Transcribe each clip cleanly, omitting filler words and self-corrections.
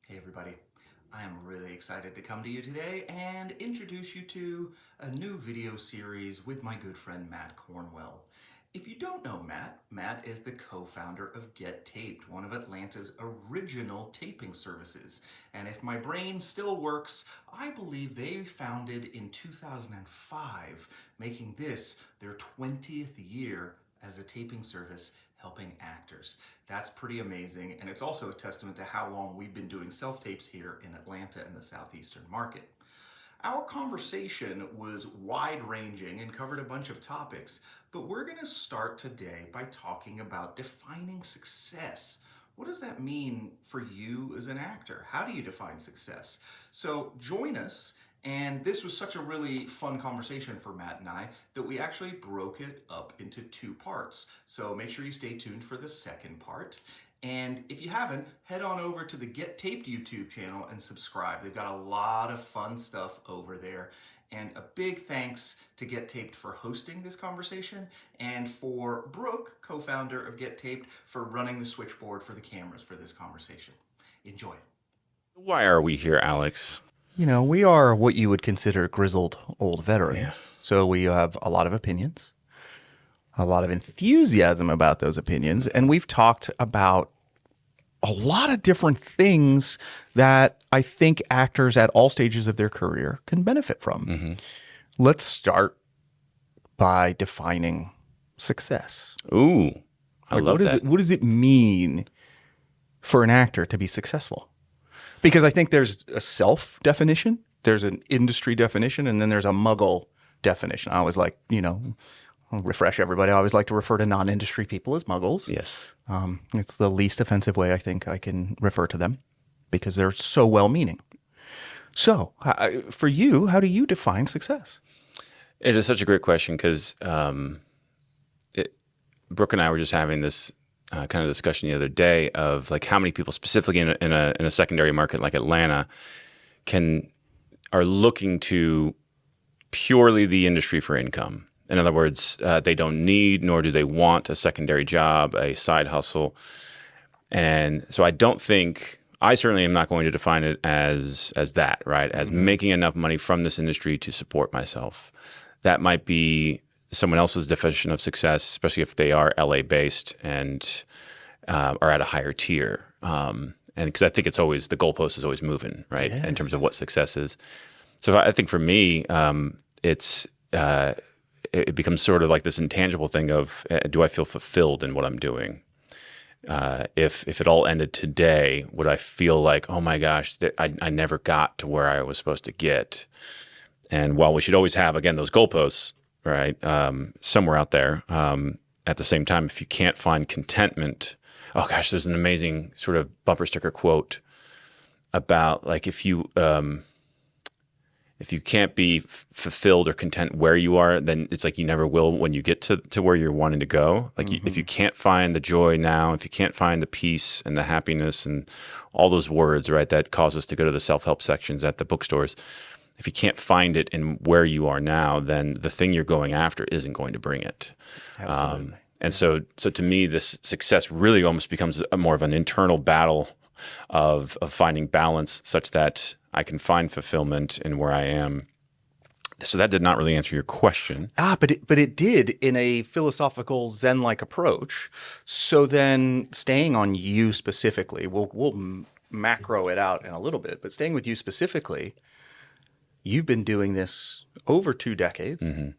Hey everybody, I am really excited to come to you today and introduce you to a new video series with my good friend Matt Cornwell. If you don't know Matt is the co-founder of Get Taped, one of Atlanta's original taping services. And if my brain still works, I believe they founded in 2005, making this their 20th year as a taping service helping actors. That's pretty amazing, and it's also a testament to how long we've been doing self-tapes here in Atlanta and the southeastern market. Our conversation was wide-ranging and covered a bunch of topics, but we're going to start today by talking about defining success. What does that mean for you as an actor? How do you define success? So join us. And this was such a really fun conversation for Matt and I that we actually broke it up into two parts. So make sure you stay tuned for the second part. And if you haven't, head on over to the Get Taped YouTube channel and subscribe. They've got a lot of fun stuff over there. And a big thanks to Get Taped for hosting this conversation, and for Brooke, co-founder of Get Taped, for running the switchboard for the cameras for this conversation. Enjoy. Why are we here, Alex? You know, we are what you would consider grizzled old veterans. Yes. So we have a lot of opinions, a lot of enthusiasm about those opinions, and we've talked about a lot of different things that I think actors at all stages of their career can benefit from. Mm-hmm. Let's start by defining success. Ooh, I love that. What does it mean for an actor to be successful? Because I think there's a self-definition, there's an industry definition, and then there's a muggle definition. I always like, I'll refresh everybody. I always like to refer to non-industry people as muggles. Yes. It's the least offensive way I think I can refer to them because they're so well-meaning. So for you, how do you define success? It is such a great question because Brooke and I were just having this kind of discussion the other day of like how many people specifically in a secondary market like Atlanta are looking to purely the industry for income. In other words, they don't need nor do they want a secondary job, a side hustle. And so I certainly am not going to define it as that, right? As making enough money from this industry to support myself. That might be someone else's definition of success, especially if they are LA based and are at a higher tier. And because I think it's always, the goalpost is always moving, right? Yes. In terms of what success is. So I think for me, it becomes sort of like this intangible thing of, do I feel fulfilled in what I'm doing? If it all ended today, would I feel like, oh my gosh, that I never got to where I was supposed to get? And while we should always have, again, those goalposts, right, somewhere out there, at the same time, if you can't find contentment, oh gosh, there's an amazing sort of bumper sticker quote about like if you can't be fulfilled or content where you are, then it's like you never will when you get to where you're wanting to go. Like if you can't find the joy now, if you can't find the peace and the happiness and all those words, right, that cause us to go to the self-help sections at the bookstores, if you can't find it in where you are now, then the thing you're going after isn't going to bring it. Absolutely. And so to me, this success really almost becomes more of an internal battle of finding balance such that I can find fulfillment in where I am. So that did not really answer your question. But it did in a philosophical Zen-like approach. So then staying on you specifically, we'll macro it out in a little bit, but staying with you specifically, you've been doing this over 2 decades. Mm-hmm.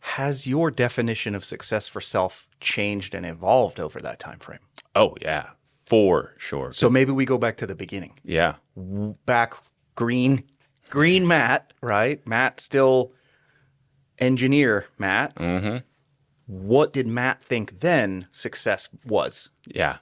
Has your definition of success for self changed and evolved over that time frame? Oh, yeah, for sure. So maybe we go back to the beginning. Yeah. Back green Matt, right? Matt still engineer Matt. Mm-hmm. What did Matt think then success was? Yeah.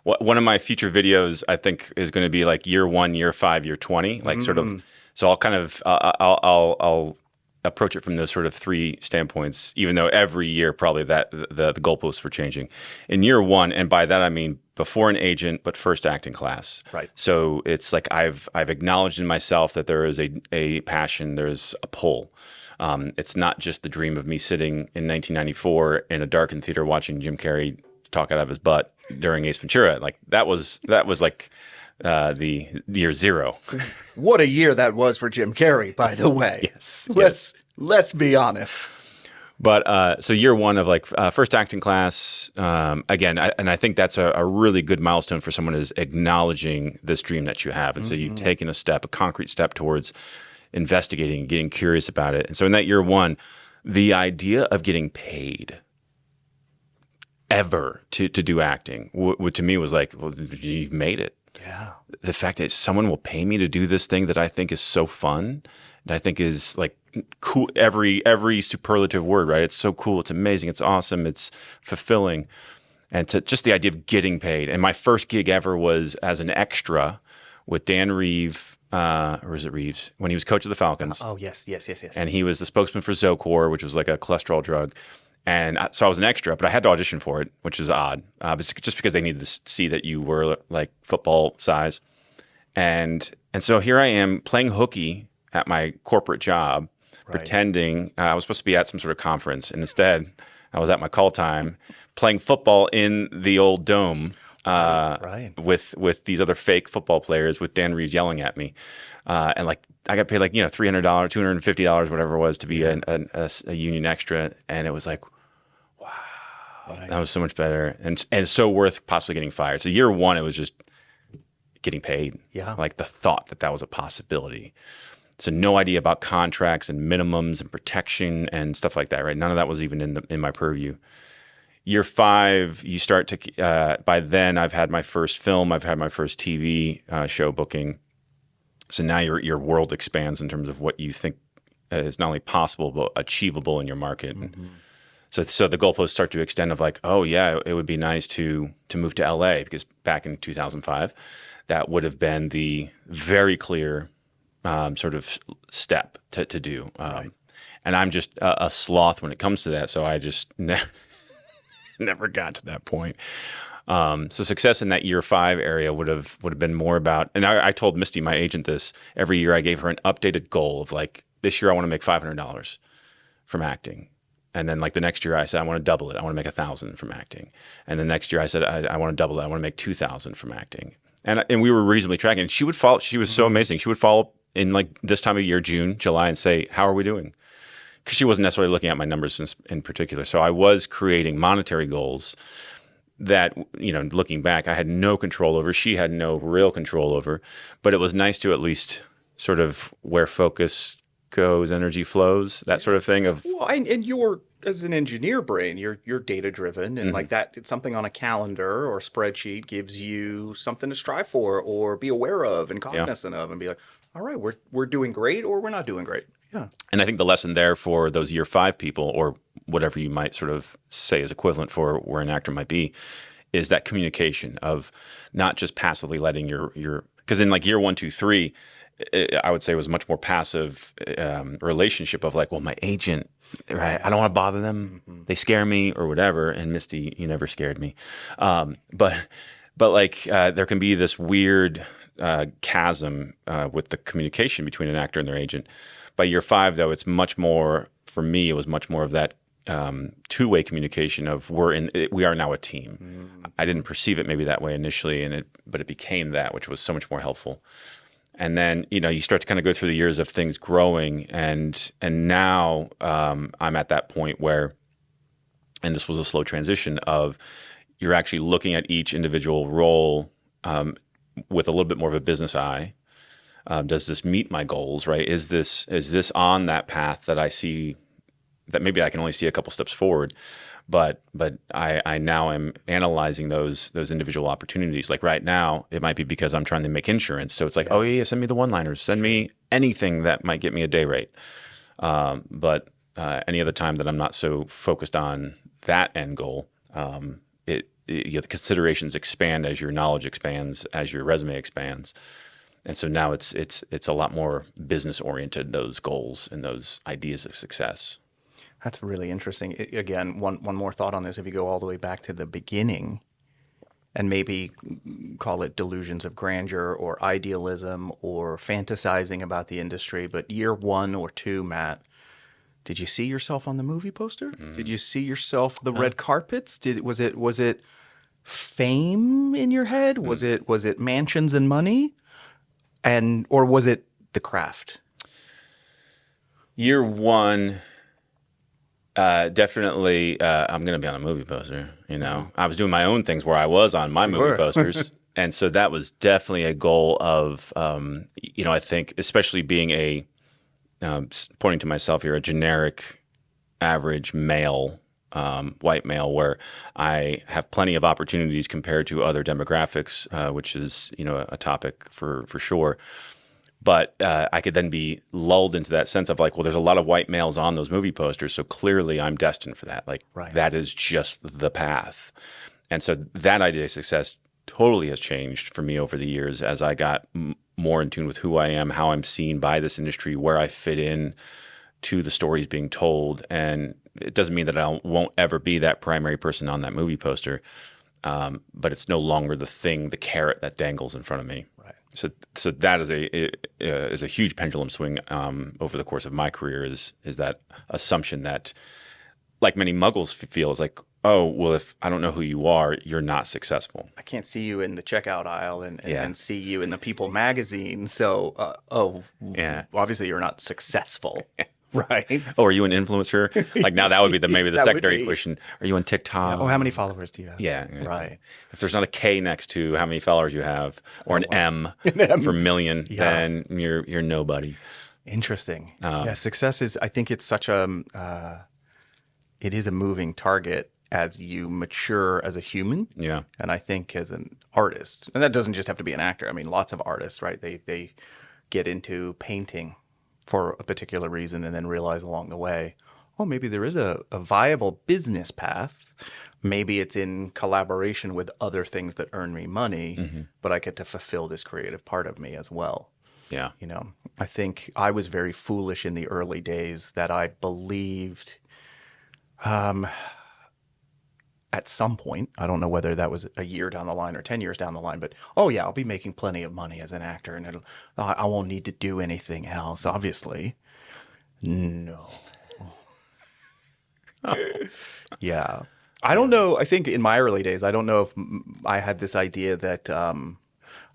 One of my future videos, I think, is going to be like year 1, year 5, year 20, like sort of. So I'll kind of I'll approach it from those sort of 3 standpoints, even though every year probably that the goalposts were changing. In year 1, and by that I mean before an agent, but first acting class. Right. So it's like I've acknowledged in myself that there is a passion, there's a pull. It's not just the dream of me sitting in 1994 in a darkened theater watching Jim Carrey talk out of his butt during Ace Ventura. Like that was like the year 0. What a year that was for Jim Carrey, by the way. Yes. Let's be honest. But so year 1 of like first acting class, again, and I think that's a really good milestone for someone is acknowledging this dream that you have. And so you've taken a concrete step towards investigating, getting curious about it. And so in that year 1, the idea of getting paid ever to do acting, to me was like, well, you've made it. Yeah. The fact that someone will pay me to do this thing that I think is so fun, and I think is like cool, every superlative word, right? It's so cool, it's amazing, it's awesome, it's fulfilling. And to just the idea of getting paid. And my first gig ever was as an extra with Dan Reeve, or is it Reeves? When he was coach of the Falcons. Oh, yes. And he was the spokesman for Zocor, which was like a cholesterol drug. And so I was an extra, but I had to audition for it, which is odd, just because they needed to see that you were like football size. And so here I am playing hooky at my corporate job, pretending I was supposed to be at some sort of conference. And instead, I was at my call time playing football in the old dome with these other fake football players with Dan Reeves yelling at me. And like I got paid like, $300, $250, whatever it was to be a union extra. And it was like, that was so much better and so worth possibly getting fired. So year 1, it was just getting paid. Yeah. Like the thought that was a possibility. So no idea about contracts and minimums and protection and stuff like that, right? None of that was even in my purview. Year 5, you start to, by then I've had my first film, I've had my first TV show booking. So now your world expands in terms of what you think is not only possible, but achievable in your market. So the goalposts start to extend of like, oh yeah, it would be nice to move to LA, because back in 2005, that would have been the very clear sort of step to do. And I'm just a sloth when it comes to that. So I just never got to that point. So success in that year 5 area would have been more about, and I told Misty, my agent, this every year. I gave her an updated goal of like, this year I want to make $500 from acting. And then like the next year I said, I want to double it. I want to make 1,000 from acting. And the next year I said, I want to double it. I want to make 2,000 from acting. And we were reasonably tracking. And she would follow. She was so amazing. She would follow up in like this time of year, June, July, and say, how are we doing? Because she wasn't necessarily looking at my numbers in particular. So I was creating monetary goals that, looking back, I had no control over. She had no real control over. But it was nice to at least sort of where focus goes, energy flows, that sort of thing. Well, and you're, as an engineer brain, you're data driven, and like that, it's something on a calendar or a spreadsheet gives you something to strive for or be aware of and cognizant of, and be like, all right, we're doing great or we're not doing great. Yeah. And I think the lesson there for those year 5 people, or whatever you might sort of say is equivalent for where an actor might be, is that communication of not just passively letting your because in like year 1, 2, 3, I would say it was much more passive relationship of like, well, my agent, right? I don't want to bother them. They scare me or whatever. And Misty, you never scared me. But like there can be this weird chasm with the communication between an actor and their agent. By year 5, though, it's much more, for me, it was much more of that two-way communication of we are now a team. I didn't perceive it maybe that way initially, but it became that, which was so much more helpful. And then, you start to kind of go through the years of things growing, and now I'm at that point where, and this was a slow transition of, you're actually looking at each individual role with a little bit more of a business eye. Does this meet my goals, right? Is this on that path that I see, that maybe I can only see a couple steps forward, but I now am analyzing those individual opportunities. Like right now, it might be because I'm trying to make insurance. So it's like, oh yeah, send me the one-liners, send me anything that might get me a day rate. But any other time that I'm not so focused on that end goal, the considerations expand as your knowledge expands, as your resume expands. And so now it's a lot more business oriented, those goals and those ideas of success. That's really interesting. Again, one more thought on this. If you go all the way back to the beginning and maybe call it delusions of grandeur or idealism or fantasizing about the industry, but year 1 or 2, Matt, did you see yourself on the movie poster? Did you see yourself the red carpets? Was it fame in your head? Was it mansions and money, or was it the craft? Year one, definitely, I'm going to be on a movie poster. I was doing my own things where I was on my movie Sure. posters. And so that was definitely a goal of, I think, especially being pointing to myself here, a generic, average male, white male, where I have plenty of opportunities compared to other demographics, which is, a topic for sure. But I could then be lulled into that sense of like, well, there's a lot of white males on those movie posters, so clearly I'm destined for that. Like, Right. That is just the path. And so that idea of success totally has changed for me over the years as I got more in tune with who I am, how I'm seen by this industry, where I fit in to the stories being told. And it doesn't mean that I won't ever be that primary person on that movie poster, but it's no longer the carrot that dangles in front of me. Right. So that is a huge pendulum swing over the course of my career. Is that assumption that, like many muggles feel, is like, oh, well, if I don't know who you are, you're not successful. I can't see you in the checkout aisle Yeah. and see you in the People magazine. So, Yeah. obviously you're not successful, right? Oh, are you an influencer? Like now, that would be maybe the That would secondary be. question. Are you on TikTok? Oh, how many followers do you have? Yeah. Right. If there's not a K next to how many followers you have, or an M for million, Yeah. then you're nobody. Interesting. Yeah, success is. I think it's such it is a moving target as you mature as a human. Yeah. And I think as an artist, and that doesn't just have to be an actor. I mean, lots of artists, right? They get into painting for a particular reason and then realize along the way, oh, maybe there is a viable business path. Maybe it's in collaboration with other things that earn me money, but I get to fulfill this creative part of me as well. Yeah. I think I was very foolish in the early days that I believed at some point, I don't know whether that was a year down the line or 10 years down the line, but oh yeah, I'll be making plenty of money as an actor and I won't need to do anything else. Obviously, no. Yeah. I don't know. I think in my early days, I don't know if I had this idea that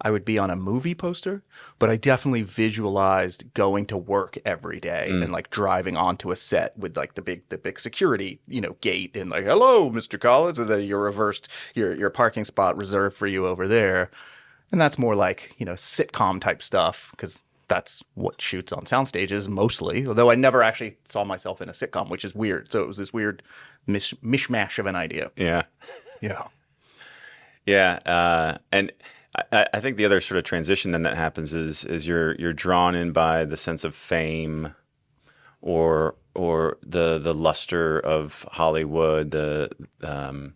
I would be on a movie poster, but I definitely visualized going to work every day and like driving onto a set with like the big security, gate and like, hello, Mr. Collins. And then you're reversed, your parking spot reserved for you over there. And that's more like, sitcom type stuff because that's what shoots on sound stages mostly, although I never actually saw myself in a sitcom, which is weird. So it was this weird mishmash of an idea. Yeah. Yeah. Yeah. And I think the other sort of transition then that happens is you're drawn in by the sense of fame or the luster of Hollywood, and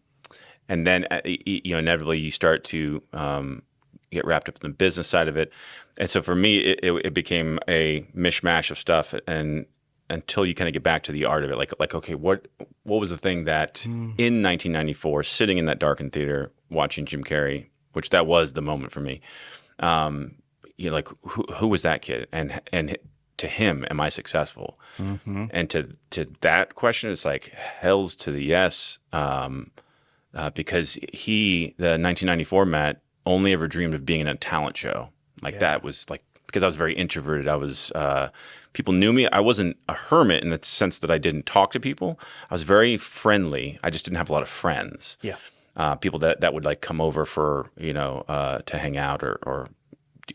then inevitably you start to get wrapped up in the business side of it. And so for me, it became a mishmash of stuff, and until you kind of get back to the art of it, like okay, what was the thing that in 1994, sitting in that darkened theater watching Jim Carrey, which that was the moment for me, like who was that kid, and to him, am I successful? And to that question, it's like hells to the yes, because the 1994 Matt only ever dreamed of being in a talent show. Like that was like, because I was very introverted. I was, people knew me. I wasn't a hermit in the sense that I didn't talk to people. I was very friendly. I just didn't have a lot of friends. Yeah. People that would like come over for, to hang out or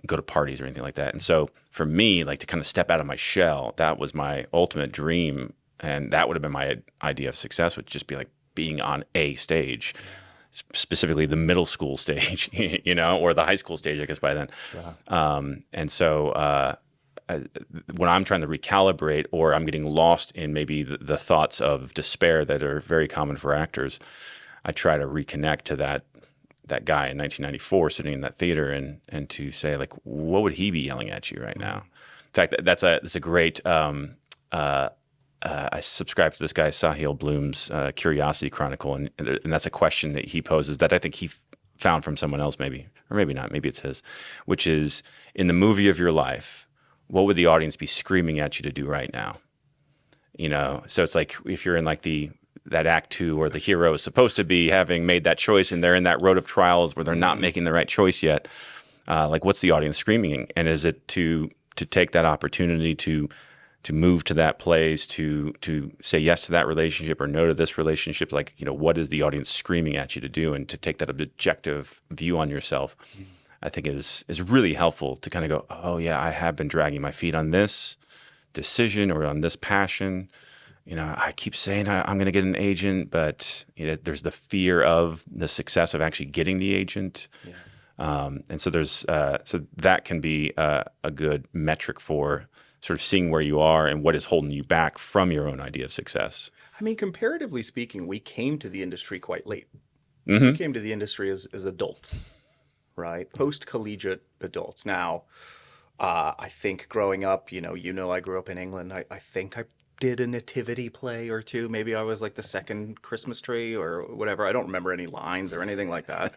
go to parties or anything like that. And so for me, like to kind of step out of my shell, that was my ultimate dream. And that would have been my idea of success, would just be like being on a stage. Specifically the middle school stage, or the high school stage, I guess by then. Yeah. And so when I'm trying to recalibrate, or I'm getting lost in maybe the thoughts of despair that are very common for actors, I try to reconnect to that guy in 1994 sitting in that theater and to say, like, what would he be yelling at you right now? In fact, that's a great. I subscribe to this guy Sahil Bloom's Curiosity Chronicle, and that's a question that he poses that I think he found from someone else, maybe, or maybe not, maybe it's his, which is, in the movie of your life, what would the audience be screaming at you to do right now? So it's like if you're in like the that act two or the hero is supposed to be having made that choice, and they're in that road of trials where they're not making the right choice yet. Like, what's the audience screaming? And is it to take that opportunity to move to that place, to say yes to that relationship or no to this relationship? Like, what is the audience screaming at you to do? And to take that objective view on yourself, I think is really helpful to kind of go, oh yeah, I have been dragging my feet on this decision or on this passion. I keep saying I'm going to get an agent, but there's the fear of the success of actually getting the agent. Yeah. And so so that can be a good metric for sort of seeing where you are and what is holding you back from your own idea of success. I mean, comparatively speaking, we came to the industry quite late. Mm-hmm. We came to the industry as adults, right? Post-collegiate adults. Now, I think growing up, I grew up in England. I think I did a nativity play or two. Maybe I was like the second Christmas tree or whatever. I don't remember any lines or anything like that.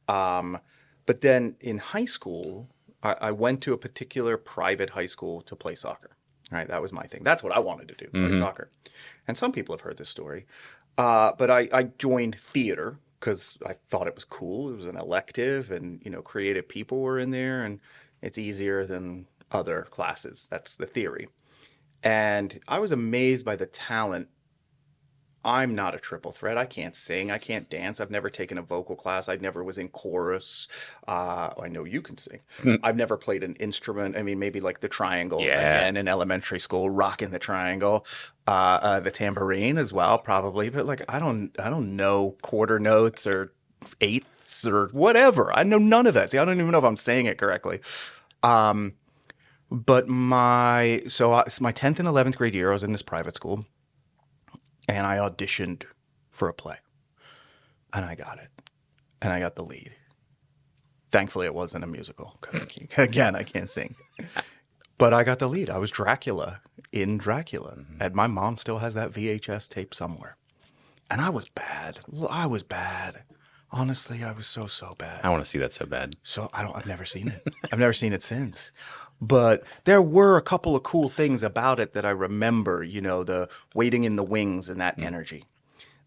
But then in high school, I went to a particular private high school to play soccer. Right, that was my thing. That's what I wanted to do, play soccer. And some people have heard this story. But I joined theater because I thought it was cool. It was an elective, and creative people were in there, and it's easier than other classes. That's the theory. And I was amazed by the talent. I'm not a triple threat. I can't sing. I can't dance. I've never taken a vocal class. I never was in chorus. I know you can sing. I've never played an instrument. I mean, maybe like the triangle again in elementary school, rocking the triangle, the tambourine as well, probably. But like, I don't know quarter notes or eighths or whatever. I know none of that. See, I don't even know if I'm saying it correctly. But my 10th and 11th grade year, I was in this private school. And I auditioned for a play. And I got it. And I got the lead. Thankfully, it wasn't a musical. Because, again, I can't sing. But I got the lead. I was Dracula in Dracula. And my mom still has that VHS tape somewhere. And I was bad. Honestly, I was so bad. I want to see that so bad. So I've never seen it. I've never seen it since. But there were a couple of cool things about it that I remember, the waiting in the wings and that energy,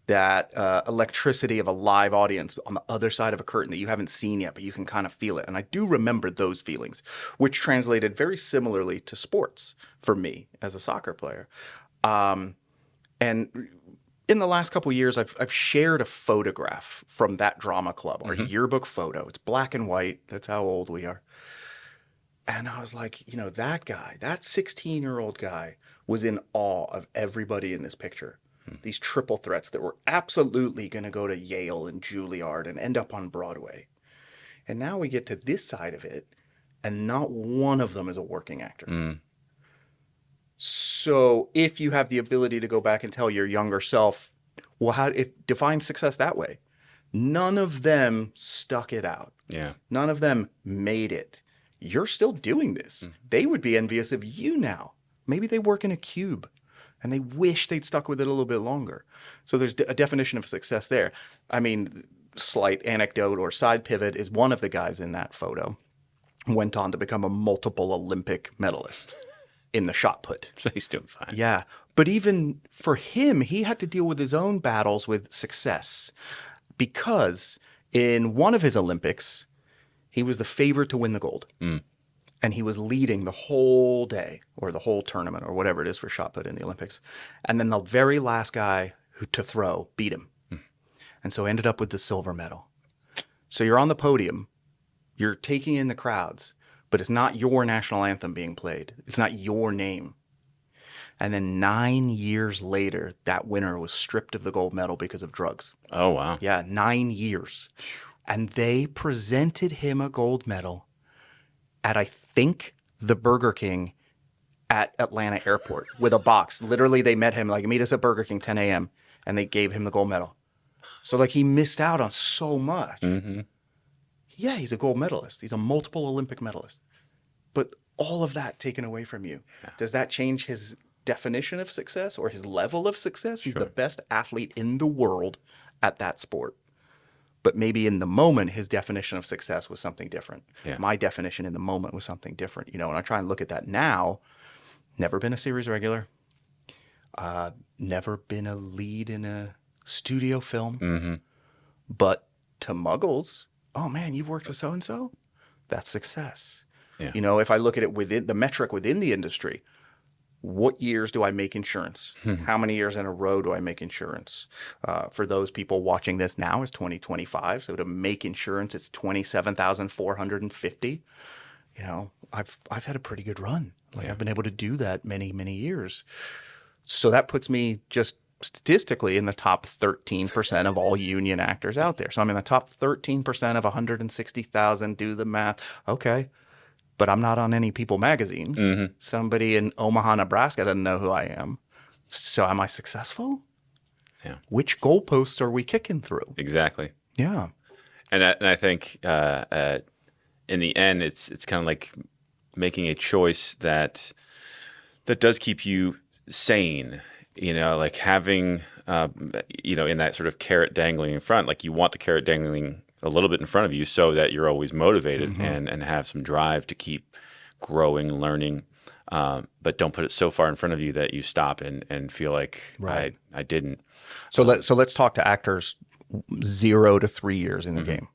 that electricity of a live audience on the other side of a curtain that you haven't seen yet, but you can kind of feel it. And I do remember those feelings, which translated very similarly to sports for me as a soccer player. And in the last couple of years, I've shared a photograph from that drama club, our yearbook photo. It's black and white. That's how old we are. And I was like, that guy, that 16-year-old guy was in awe of everybody in this picture. These triple threats that were absolutely going to go to Yale and Juilliard and end up on Broadway. And now we get to this side of it, and not one of them is a working actor. So if you have the ability to go back and tell your younger self, well, define success that way. None of them stuck it out. Yeah. None of them made it. You're still doing this. They would be envious of you now. Maybe they work in a cube and they wish they'd stuck with it a little bit longer. So there's a definition of success there. I mean, slight anecdote or side pivot is one of the guys in that photo went on to become a multiple Olympic medalist in the shot put. So he's doing fine. Yeah. But even for him, he had to deal with his own battles with success because in one of his Olympics, he was the favorite to win the gold. And he was leading the whole day or the whole tournament or whatever it is for shot put in the Olympics. And then the very last guy to throw beat him. And so ended up with the silver medal. So you're on the podium, you're taking in the crowds, but it's not your national anthem being played. It's not your name. And then 9 years later, that winner was stripped of the gold medal because of drugs. Oh, wow. Yeah, 9 years. And they presented him a gold medal at, I think, the Burger King at Atlanta Airport with a box. Literally, they met him, like, meet us at Burger King, 10 a.m., and they gave him the gold medal. So, like, he missed out on so much. Yeah, he's a gold medalist. He's a multiple Olympic medalist. But all of that taken away from you. Does that change his definition of success or his level of success? He's the best athlete in the world at that sport. But maybe in the moment, his definition of success was something different. Yeah. My definition in the moment was something different. And I try and look at that now. Never been a series regular. Never been a lead in a studio film. Mm-hmm. But to muggles, oh man, you've worked with so and so? That's success. Yeah. You know, if I look at it within the metric within the industry, what years do I make insurance? How many years in a row do I make insurance? For those people watching this now, is 2025. So to make insurance, it's 27,450. You know, I've had a pretty good run. Like I've been able to do that many, many years. So that puts me just statistically in the top 13% of all union actors out there. So I'm in the top 13% of 160,000. Do the math. Okay. But I'm not on any People magazine. Mm-hmm. Somebody in Omaha, Nebraska doesn't know who I am. So am I successful? Yeah. Which goalposts are we kicking through? Exactly. Yeah. And I think in the end, it's kind of like making a choice that does keep you sane. You know, like having in that sort of carrot dangling in front. Like you want the carrot dangling a little bit in front of you so that you're always motivated and have some drive to keep growing, learning. But don't put it so far in front of you that you stop and feel like I didn't. So let's talk to actors 0 to 3 years in the game.